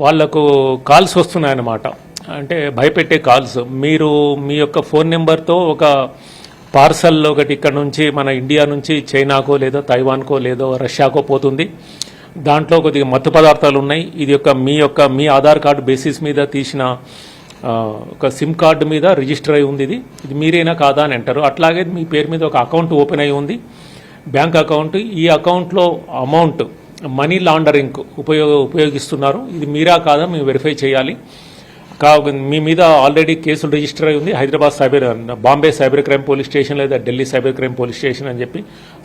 వాళ్లకు కాల్స్ వస్తున్నాయన్నమాట. అంటే భయపెట్టే కాల్స్. మీరు మీ యొక్క ఫోన్ నెంబర్తో ఒక పార్సల్ ఒకటి ఇక్కడ నుంచి మన ఇండియా నుంచి చైనాకో లేదో తైవాన్కో లేదో రష్యాకో పోతుంది. దాంట్లో కొద్దిగా మత్తు పదార్థాలు ఉన్నాయి. ఇది మీ ఆధార్ కార్డు బేసిస్ మీద తీసిన ఒక సిమ్ కార్డు మీద రిజిస్టర్ అయి ఉంది. ఇది మీరేనా కాదా అని అంటారు. అట్లాగే మీ పేరు మీద ఒక అకౌంట్ ఓపెన్ అయి ఉంది, బ్యాంక్ అకౌంట్. ఈ అకౌంట్లో అమౌంట్ మనీ లాండరింగ్ ఉపయోగిస్తున్నారు. ఇది మీరా కాదా మేము వెరిఫై చేయాలి. మీ మీద ఆల్రెడీ కేసులు రిజిస్టర్ అయి ఉంది Bombay cyber crime police station లేదా Delhi cyber crime police station అని చెప్పి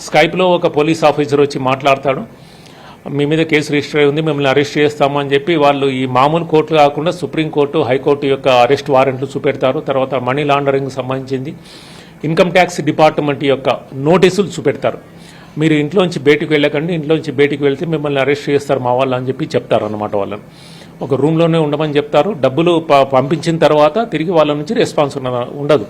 స్కైప్లో ఒక పోలీస్ ఆఫీసర్ వచ్చి మాట్లాడతాడు. మీ మీద కేసు రిజిస్టర్ అయి ఉంది, మిమ్మల్ని అరెస్ట్ చేస్తామని చెప్పి వాళ్ళు ఈ మామూలు కోర్టు కాకుండా సుప్రీంకోర్టు, హైకోర్టు యొక్క అరెస్ట్ వారెంట్లు చూపెడతారు. తర్వాత మనీ లాండరింగ్ సంబంధించింది ఇన్కమ్ ట్యాక్స్ డిపార్ట్మెంట్ యొక్క నోటీసులు చూపెడతారు. మీరు ఇంట్లోంచి బయటికి వెళ్ళకండి, ఇంట్లోంచి బయటికి వెళ్తే మిమ్మల్ని అరెస్ట్ చేస్తారు మా వాళ్ళు అని చెప్పి చెప్తారు అన్నమాట. వాళ్ళని ఒక రూమ్లోనే ఉండమని చెప్తారు. డబ్బులు పంపించిన తర్వాత తిరిగి వాళ్ళ నుంచి రెస్పాన్స్ ఉండదు.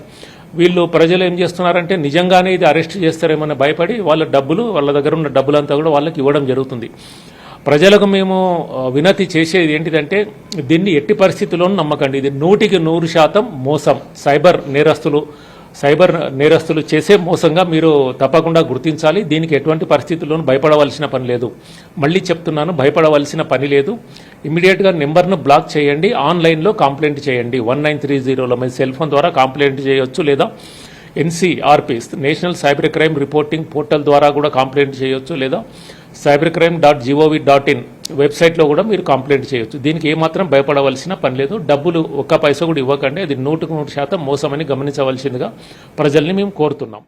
వీళ్ళు ప్రజలు ఏం చేస్తున్నారంటే నిజంగానే ఇది అరెస్ట్ చేస్తారేమని భయపడి వాళ్ళ దగ్గర ఉన్న డబ్బులంతా కూడా వాళ్ళకి ఇవ్వడం జరుగుతుంది. ప్రజలకు మేము వినతి చేసేది ఏంటిదంటే దీన్ని ఎట్టి పరిస్థితుల్లోనూ నమ్మకండి. ఇది 100% మోసం. సైబర్ నేరస్తులు చేసే మోసంగా మీరు తప్పకుండా గుర్తించాలి. దీనికి ఎటువంటి పరిస్థితుల్లోనూ భయపడవలసిన పని లేదు. మళ్ళీ చెప్తున్నాను, భయపడవలసిన పని లేదు. ఇమీడియట్గా నెంబర్ను బ్లాక్ చేయండి, ఆన్లైన్లో కంప్లైంట్ చేయండి. 1930లో మీ సెల్ ఫోన్ ద్వారా కంప్లైంట్ చేయొచ్చు, లేదా NCRP national cyber crime reporting portal ద్వారా కూడా కంప్లైంట్ చేయొచ్చు, లేదా cybercrime.gov.in వెబ్సైట్లో కూడా మీరు కంప్లైంట్ చేయొచ్చు. దీనికి ఏమాత్రం భయపడవలసిన పని లేదు. డబ్బులు ఒక్క పైసా కూడా ఇవ్వకండి. అది 100% మోసమని గమనించవలసిందిగా ప్రజల్ని మేము కోరుతున్నాం.